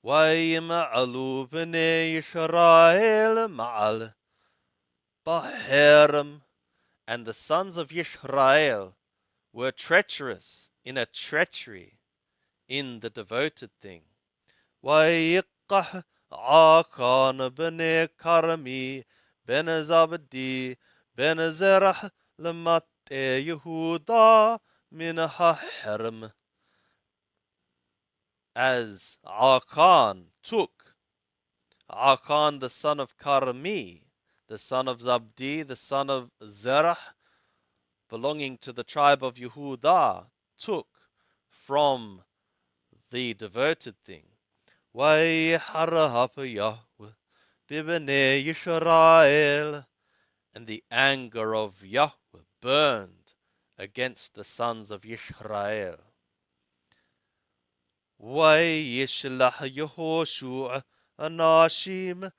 ويمعلوا بني إسرائيل معل بحرم. And the sons of Israel were treacherous in a treachery in the devoted thing. ويقح عاقان بن كرمي بن زبدي بن زرح لمت يهودا من حرم. As Achan took Achan the son of Karmi, the son of Zabdi, the son of Zerah, belonging to the tribe of Yehuda, took from the devoted thing. وَيَحْرَهَبْ Yahweh بِبْنَيْ Yisrael, and the anger of Yahweh burned against the sons of Israel. وَيِشْلَحْ يَهُوشُعَ أَنَاشِيم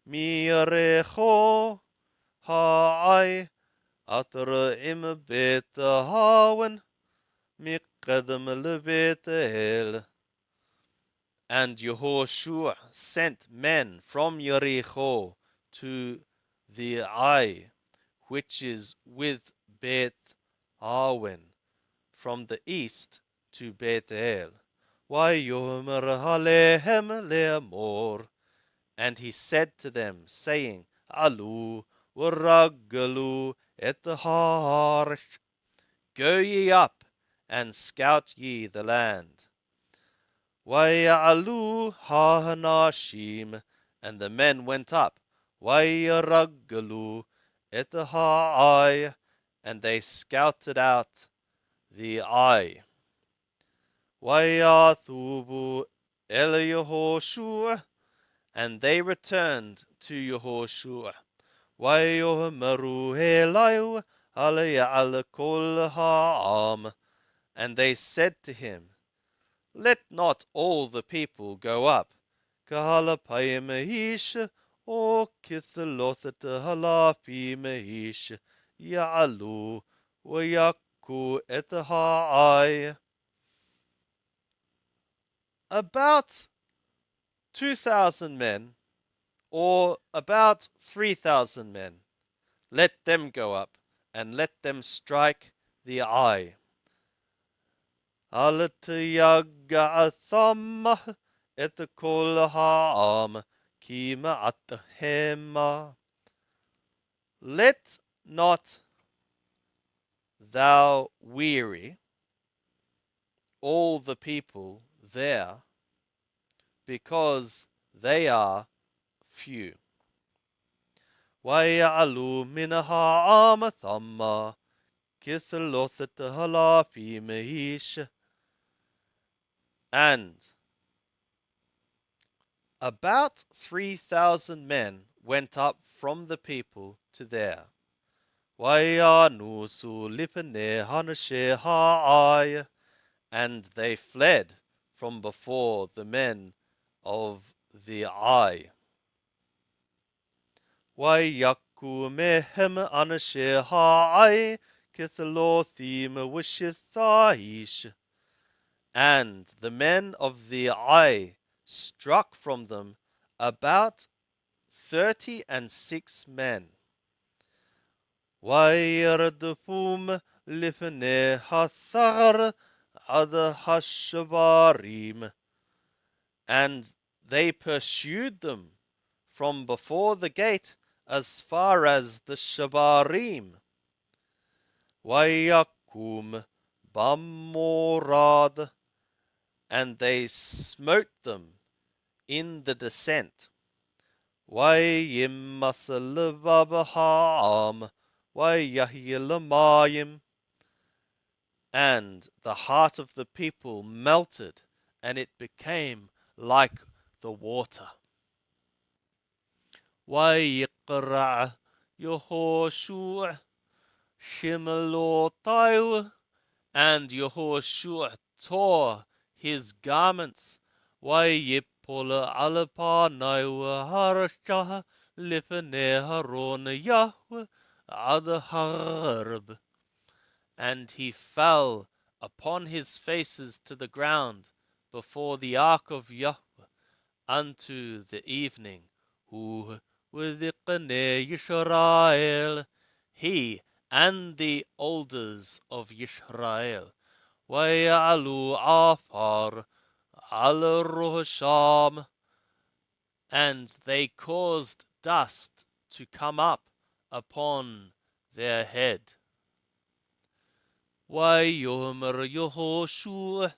مِيَرِخُ هَاي أَتْرَئِم بِيتَ هَاوَن مِقَدَمْ لِبِيتَ هِل. And Yehoshua sent men from Jericho to the Ai, which is with Beth Awen, from the east to Bethel. Vayomer alehem le'amor, and he said to them, saying, Alu v'ragalu et haaretz, go ye up and scout ye the land. Vaya'alu ha'anashim, and the men went up. Vayaragalu et ha'ai, and they scouted out the Ai. Vayathubu el Yehoshua, and they returned to Yehoshua. Vayomeru elayu alaya'al kol ha'am, and they said to him, let not all the people go up. Kahalapayim mehish, o kithalothet halapi mehish, ya'alu, wayaku et ha'ai. About 2,000 men, or about 3,000 men, let them go up, and let them strike the Ai. Al tiyaga'atham et kol ha'am ki ma'atahema. Let not thou weary all the people there, because they are few. Waya'alu min ha'am thamma kithlothet halafi mehish. And about 3,000 men went up from the people to there. Wayanusu lipene hanashe ha'ai, and they fled from before the men of the Ai. Wayaku mehem anashe ha'ai kithlothim wishithaish, and the men of the Ai struck from them about 36 men. Wayardfum lifne hathar ad hashabarim, and they pursued them from before the gate as far as the Shabarim. Wayakum bamorad, and they smote them in the descent. Wayimmasalabaham, wayahilamayim, and the heart of the people melted, and it became like the water. Wayikra Yehoshua Shimelotai, and Yehoshua tore his garments. Wayipol alapanai harashah lifene haron Yahweh ad harb, and he fell upon his faces to the ground before the ark of Yahweh unto the evening. Hu Withiqne Yisrael, he and the elders of Yisrael. Wayalu Afar al Rosham, and they caused dust to come up upon their head. Wayomer Yehoshua,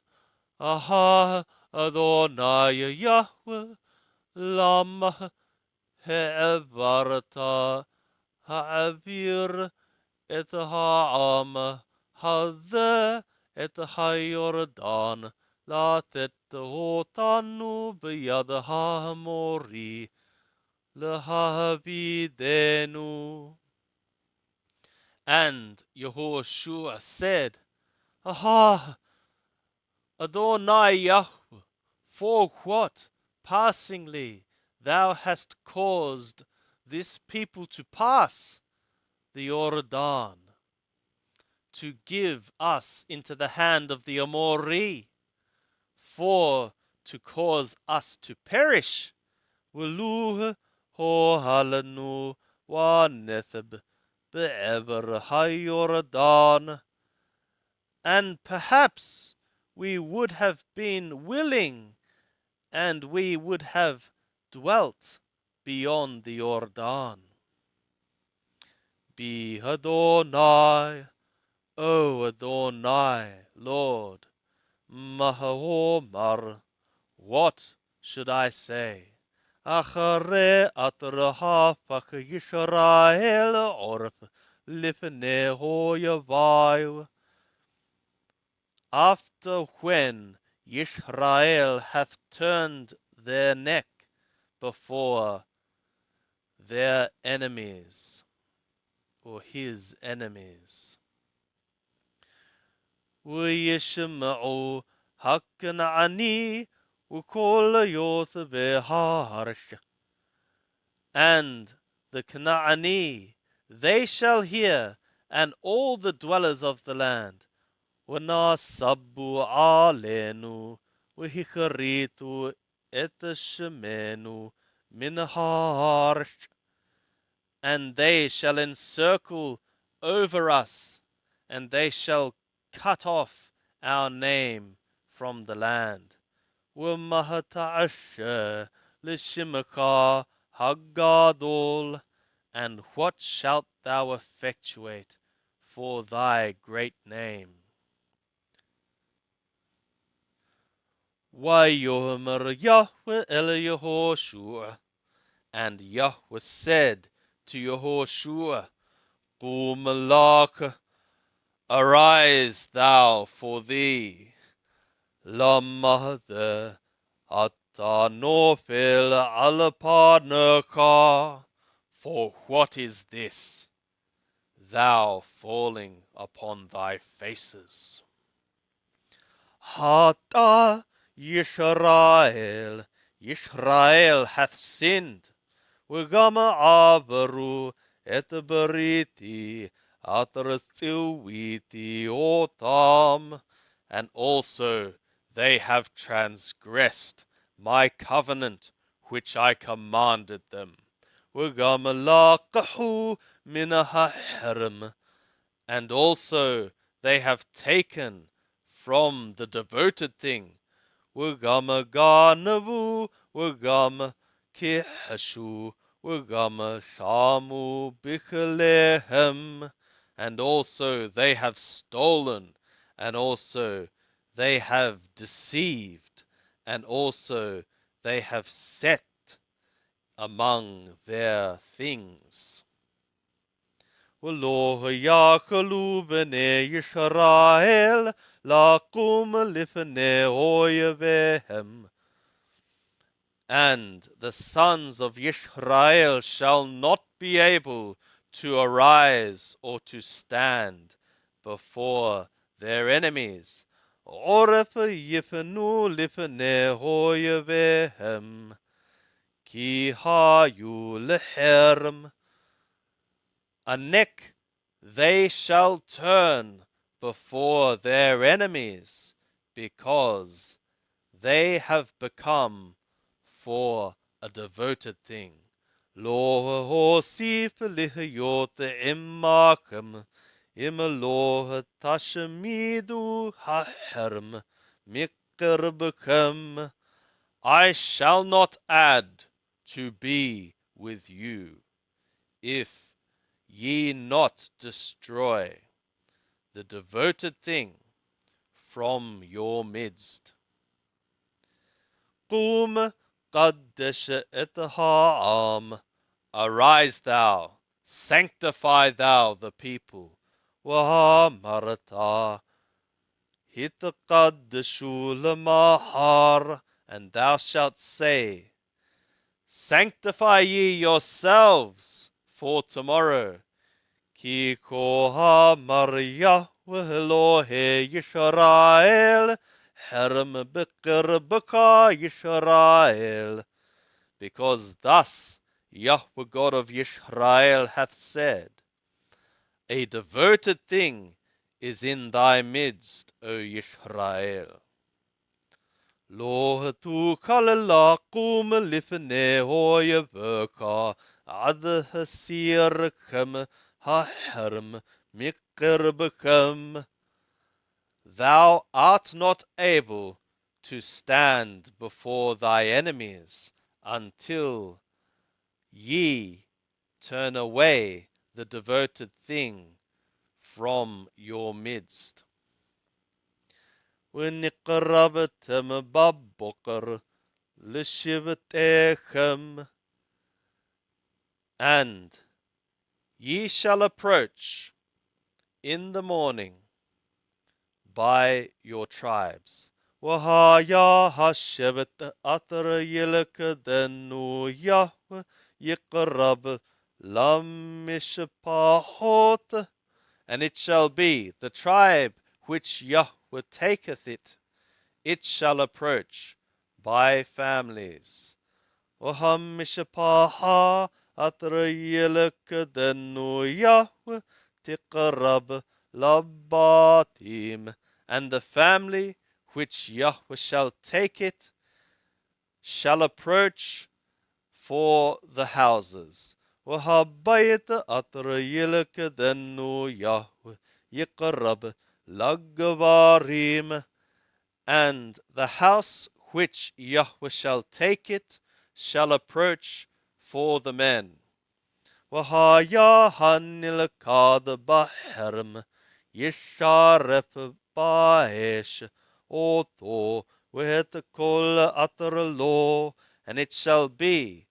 Aha Adonai Yahweh, Lama He'evarta Ha'avir et ha'am Hadeh et ha'yordan Latet otanu b'yad ha'amori Lehavidenu. And Yehoshua said, Aha, Adonai Yahweh, for what passingly thou hast caused this people to pass the Jordan, to give us into the hand of the Amori, for to cause us to perish. Veluh hohalanu wa netheb be'ever haYordan. And perhaps we would have been willing, and we would have dwelt beyond the Jordan. Be Adonai, O Adonai, Lord, Mahomar, what should I say? Achare atraha fak Yisrael orf lifne hoyavayu. After when Yisrael hath turned their neck before their enemies, or his enemies. ويشمعوا هكنعني وكل يوث بهارش. And the Knaani, they shall hear, and all the dwellers of the land. ونصبوا علينا وهكريتوا اتشمنوا من هارش. And they shall encircle over us, and they shall cut off our name from the land. وَمَهَتَعَشَّ لِشِمَكَ هَغَّادُولْ. And what shalt thou effectuate for thy great name? وَيَوْمَرْ Yahweh el Yehoshua. And Yahweh said to Yehoshua, Qum lak, arise thou for thee. Lama the atanofil alapanaka. For what is this, thou falling upon thy faces? Hata Yisrael, Yisrael hath sinned. V'gama avaru et beriti atratsiwiti otam. And also they have transgressed my covenant which I commanded them. V'gama laqahu min haharem. And also they have taken from the devoted thing. V'gama ganavu, v'gama kihashu, v'gama shamu bichalehem. And also they have stolen, and also they have deceived, and also they have set among their things. ולא יכלו בני ישראל לקום לפני אויביהם. And the sons of Yisrael shall not be able to arise or to stand before their enemies. עורף יפנו לפני אויביהם, כי היו לחרם. A neck they shall turn before their enemies, because they have become for a devoted thing. Lo hosif lihyot imakem imaloh tashmidu haherm mikrbekem. I shall not add to be with you, if ye not destroy the devoted thing from your midst. Qum qaddish et ha'am. Arise thou, sanctify thou the people. Wahamarata hitqaddishu lamahar. And thou shalt say, sanctify ye yourselves for tomorrow. Ki koha Maria Elohe Yisrael Herem Bikr Bika Yisrael. Because thus Yahweh God of Yisrael hath said, a devoted thing is in thy midst, O Yisrael. Lo tu kalala kum lifne hoyeverka ad hasir kem haherm mikrbekem. Thou art not able to stand before thy enemies until ye turn away the devoted thing from your midst. ونقربتم ببقر لشبتechem. And ye shall approach in the morning by your tribes. Wahaya hashevet atar yilkadenu Yahweh yikrab lamishpahot. And it shall be the tribe which Yahweh taketh it, it shall approach by families. Wahamishpaha atrayilkadenu Yahweh tiqrab labatim. And the family which Yahweh shall take it shall approach for the houses. Wahabayit atrayilkadenu Yahweh yiqrab lagvarim. And the house which Yahweh shall take it shall approach for the men. Wahaya hanilkad baherm yisharef baesh oto with kol atralo. And it shall be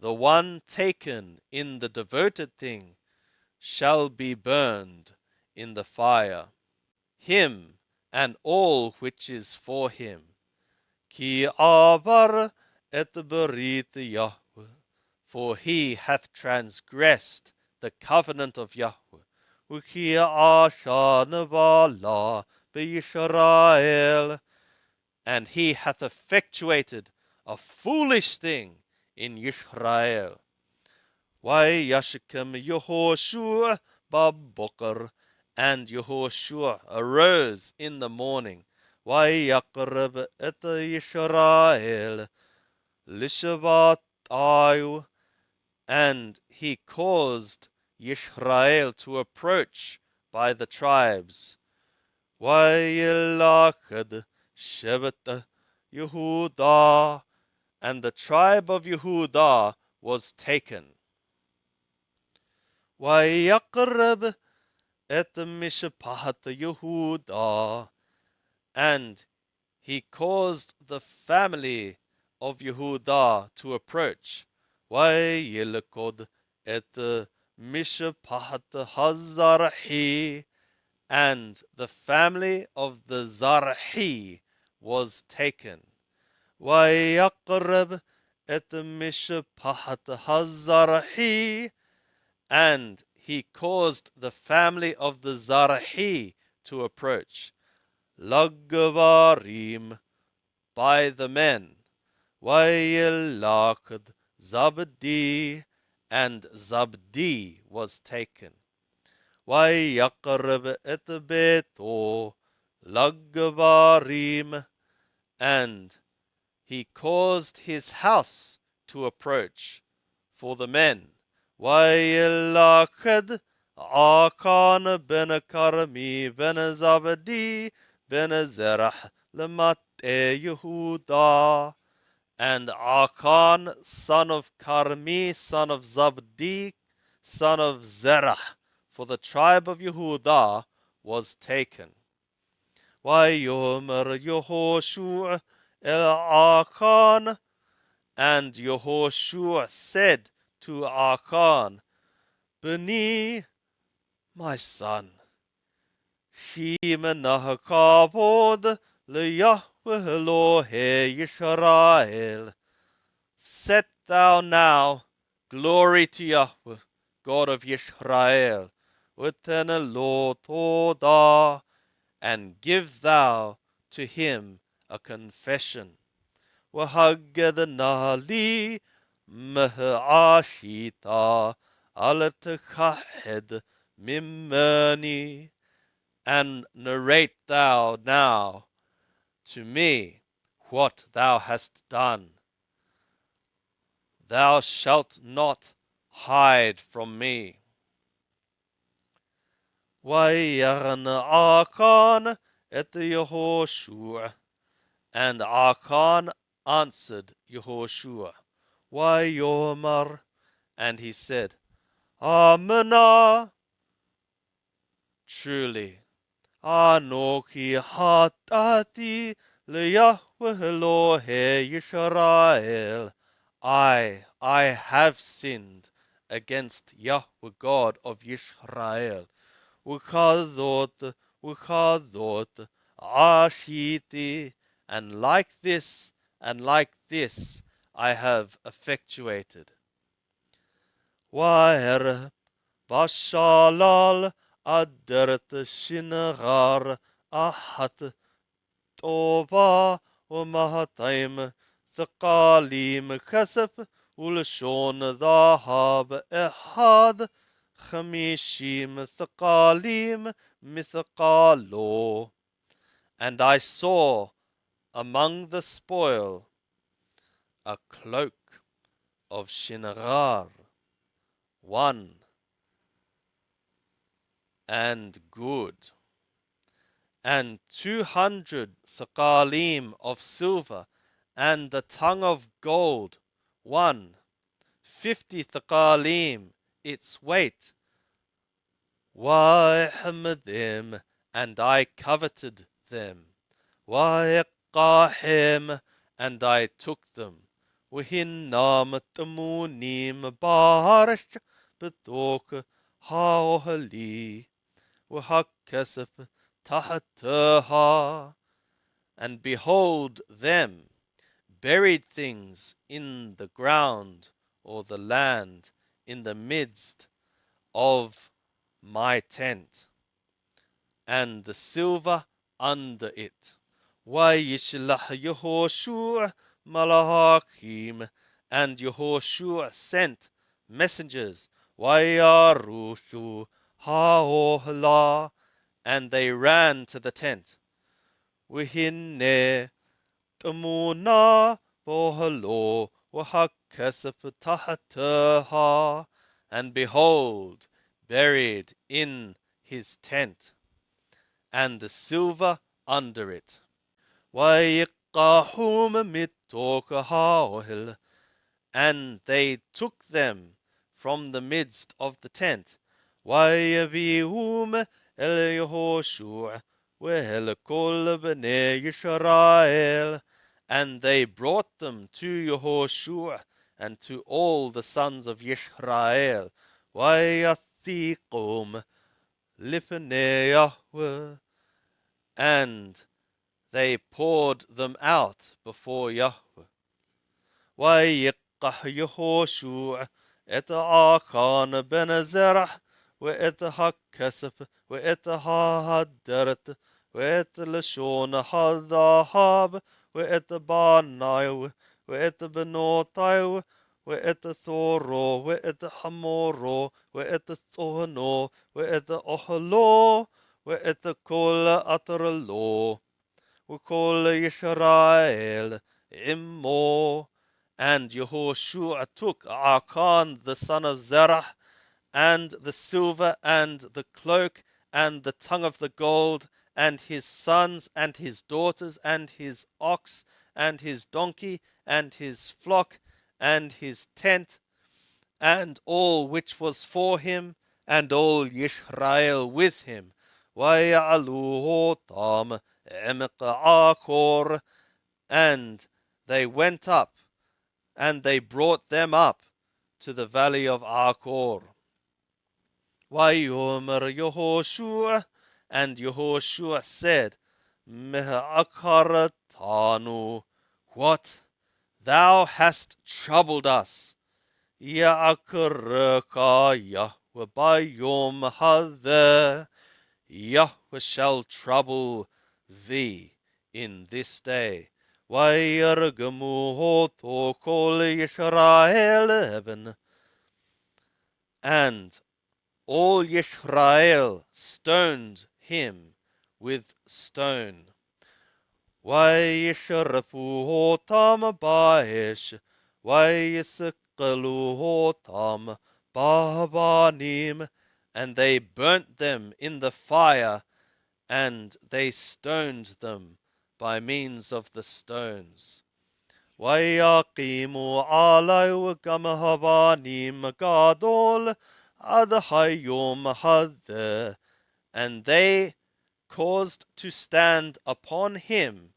the one taken in the devoted thing shall be burned in the fire, him and all which is for him. Ki avar et berit Yahweh, for he hath transgressed the covenant of Yahweh. Uki ashanevala beYisrael, and he hath effectuated a foolish thing in Yisrael. Vayashkem Yehoshua babokar, and Yehoshua arose in the morning. Vayakreb et Yisrael lishavatayu, and he caused Yisrael to approach by the tribes. Vayilakad shevet Yehudah, and the tribe of Yehudah was taken. Vayakreb et Mishpahat Yehudah, and he caused the family of Yehudah to approach. Vayilkod et Mishpahat Hazarhi, and the family of the Zarhi was taken. Vayakreb et Mishpahat Hazarhi, and he caused the family of the Zarhi to approach. Lagvarim, by the men. Vayilakad Zabdi, and Zabdi was taken. Vayakreb et Beto Lagvarim, and he caused his house to approach for the men. ويلاقد عاقان بن كرمي بن زبدي بن زرح لمت يهودا. And Achan, son of Carmi, son of Zabdi, son of Zerah, for the tribe of Yehudah, was taken. ويؤمر يهوشع Achan, and Yehoshua said to Achan, Beni, my son, Shimena kavod leYahweh Elohei Yisrael. Set thou now glory to Yahweh, God of Yisrael, within a law todah, and give thou to him a confession. وهجدنا لي مهعاشيتا على تخحد مماني. And narrate thou now to me what thou hast done. Thou shalt not hide from me. ويغن Achan et Yehoshua. And Achan answered Yehoshua, Wayomar, and he said, Amanah, truly, Anoki hatati leYahweh Elohei Yisrael. I have sinned against Yahweh God of Yisrael. Ukadot, ashiti, and like this, I have effectuated. Waer bashalal adert shingar ahat tova umahataim thaqalim kasep ulshon dhahab ehad chamishim thaqalim mithaqalo. And I saw among the spoil a cloak of Shingar, one and good, and 200 thaqalim of silver, and the tongue of gold, 50 thaqalim, its weight. وَاحْمَدِهِمْ, and I coveted them. وَاقَاهِمْ, and I took them. وَهِنَّمْ تَمُونِيمْ بَارَشْ بِتُوكْ هَاوْهَلِي وَهَكَّسَفْ تَحْتَهَا. And behold them, buried things in the ground, or the land, in the midst of my tent, and the silver under it. وَيِشْلَحْ Yehoshua malakim, and Yehoshua sent messengers. وَيَرُوشُ ha'ohla, and they ran to the tent. وَهِنَّ تَمُونَا بَوْهَلُو وَهَكَّسَفْ تَحْتَهَا, and behold, buried in his tent, and the silver under it. وَيِقَّاهُمْ مِتُّوكَ هَاوْهِلْ, and they took them from the midst of the tent. وَيَبِيهُمْ el Yehoshua وَهَلْ كُلْ بَنَي Yisrael, and they brought them to Yehoshua and to all the sons of Yisrael. وَيَثِيقُمْ لِفْنَي Yahweh, and they poured them out before Yahweh. وَيِقَّحْ Yehoshua et Achan ben Zerah وَإِتْ هَكَّسَفْ وَإِتْ هَادَرْتْ وَإِتْ لَشُونَ هَذَهَابْ وَإِتْ بَانَيْوْ وَإِتْ بَنُوتَيْوْ وَإِتْ ثُورُو وَإِتْ حَمُورُو وَإِتْ ثُونُو وَإِتْ أُحْلُو وَإِتْ كُلْ أَطْرَلُو وَكُلْ يِشْرَائِيل Immor. And Yehoshua took Achan the son of Zerah, and the silver, and the cloak, and the tongue of the gold, and his sons, and his daughters, and his ox, and his donkey, and his flock, and his tent, and all which was for him, and all Yisrael with him. Vaya'alu hotam emek Achor, and they went up, and they brought them up to the valley of Achor. Vayomer Yehoshua, and Yehoshua said, Me'akaratanu, what? Thou hast troubled us. Ya'akaraka Yahweh bayom hadeh. Yahweh shall trouble thee in this day. Vayargamu hoto kol Yisrael even. And all Yisrael stoned him with stone. Vayishrafu hotam ba'esh, vayisqalu hotam ba'banim, and they burnt them in the fire, and they stoned them by means of the stones. Vayaqimu alai gam havanim gadol ad hayom hadeh, and they caused to stand upon him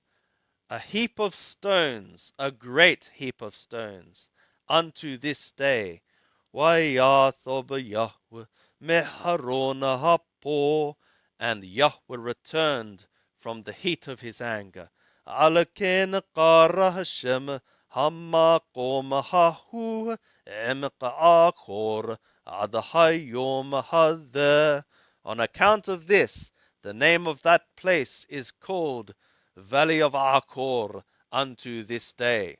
a heap of stones, a great heap of stones, unto this day. Vayathob Yahweh meharon hapo, and Yahweh returned from the heat of his anger. Alaken qara Hashem hamakom hahu emek Achor ad hayom hadeh. On account of this, the name of that place is called Valley of Achor unto this day.